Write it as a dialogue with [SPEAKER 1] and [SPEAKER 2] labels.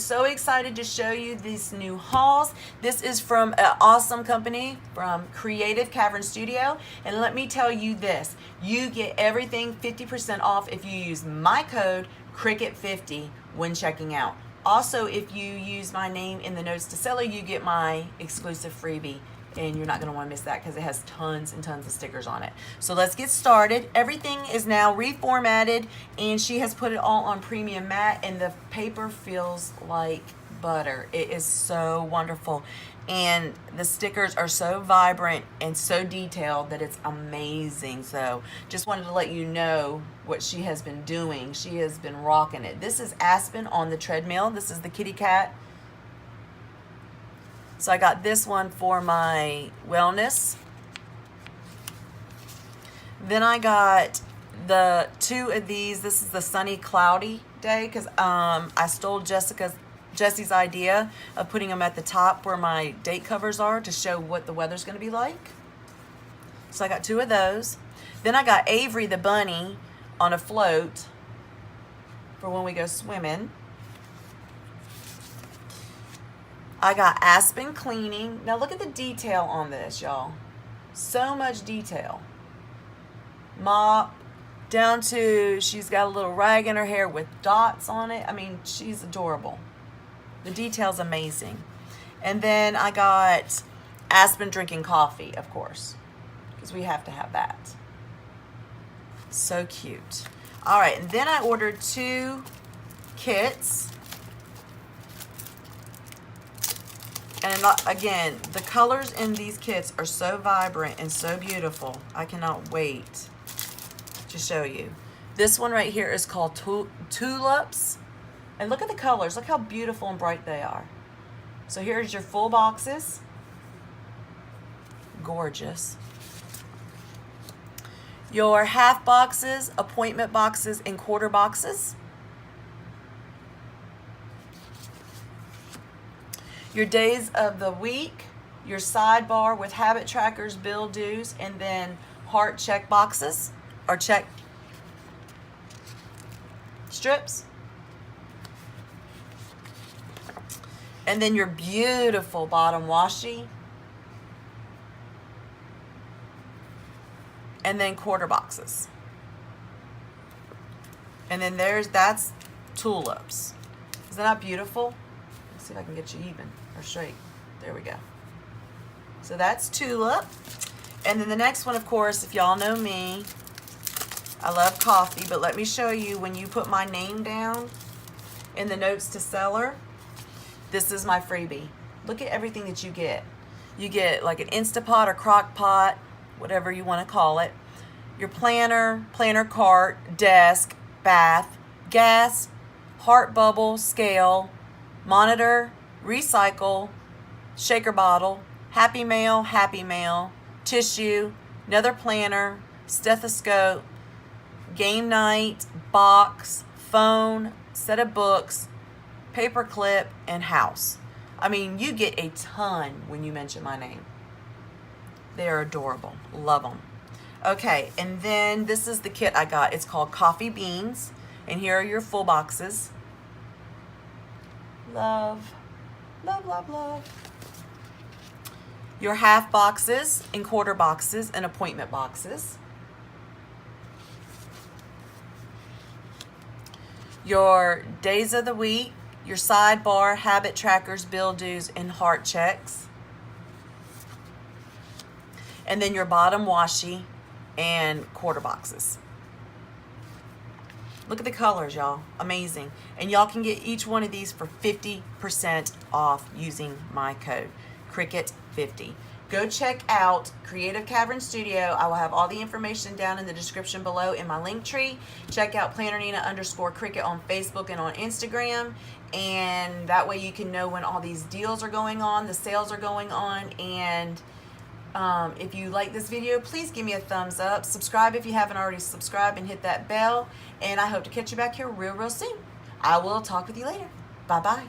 [SPEAKER 1] so excited to show you these new hauls. This is from an awesome company from Cavern Studio. And let me tell you this, you get everything 50% off if you use my code Cricket50 when checking out. Also, if you use my name in the notes to seller, you get my exclusive freebie. And you're not going to want to miss that because it has tons and tons of stickers on it. So let's get started. Everything is now reformatted, and she has put it all on premium matte, and the paper feels like butter. It is so wonderful, and the stickers are so vibrant and so detailed that it's amazing. So just wanted to let you know what she has been doing. She has been rocking it. This is Aspen on the treadmill. This is the kitty cat. So I got this one for my wellness. Then I got the two of these. This is the sunny cloudy day because I stole Jesse's idea of putting them at the top where my date covers are to show what the weather's going to be like. So I got two of those. Then I got Avery the bunny on a float for when we go swimming. I got Aspen cleaning. Now look at the detail on this, y'all. So much detail. Mop down to, she's got a little rag in her hair with dots on it. I mean, she's adorable. The detail's amazing. And then I got Aspen drinking coffee, of course, because we have to have that. So cute. All right, and then I ordered two kits. And again, the colors in these kits are so vibrant and so beautiful. I cannot wait to show you. This one right here is called Tulips. And look at the colors. Look how beautiful and bright they are. So here's your full boxes. Gorgeous. Your half boxes, appointment boxes, and quarter boxes. Your days of the week, your sidebar with habit trackers, bill dues, and then heart check boxes or check strips. And then your beautiful bottom washi. And then quarter boxes. And then that's tulips. Isn't that beautiful? Let's see if I can get you even or straight. There we go. So that's tulip. And then the next one, of course, if y'all know me, I love coffee, but let me show you when you put my name down in the notes to seller, this is my freebie. Look at everything that you get. You get like an Instapot or crock pot, whatever you want to call it. Your planner, planner cart, desk, bath, gas, heart bubble, scale, monitor, recycle, shaker bottle, happy mail, tissue, another planner, stethoscope, game night, box, phone, set of books, paper clip, and house. I mean, you get a ton when you mention my name. They are adorable. Love them. Okay, and then this is the kit I got. It's called Coffee Beans, and here are your full boxes. Love, love, love, love. Your half boxes and quarter boxes and appointment boxes. Your days of the week, your sidebar, habit trackers, bill dues, and heart checks. And then your bottom washi and quarter boxes. Look at the colors, y'all. Amazing. And y'all can get each one of these for 50% off using my code, Cricket50. Go check out Cavern Studio. I will have all the information down in the description below in my link tree. Check out PlannerNina_Cricket on Facebook and on Instagram. And that way you can know when all these deals are going on, the sales are going on. And if you like this video, please give me a thumbs up. Subscribe if you haven't already subscribed and hit that bell. And I hope to catch you back here real soon. I will talk with you later. Bye-bye.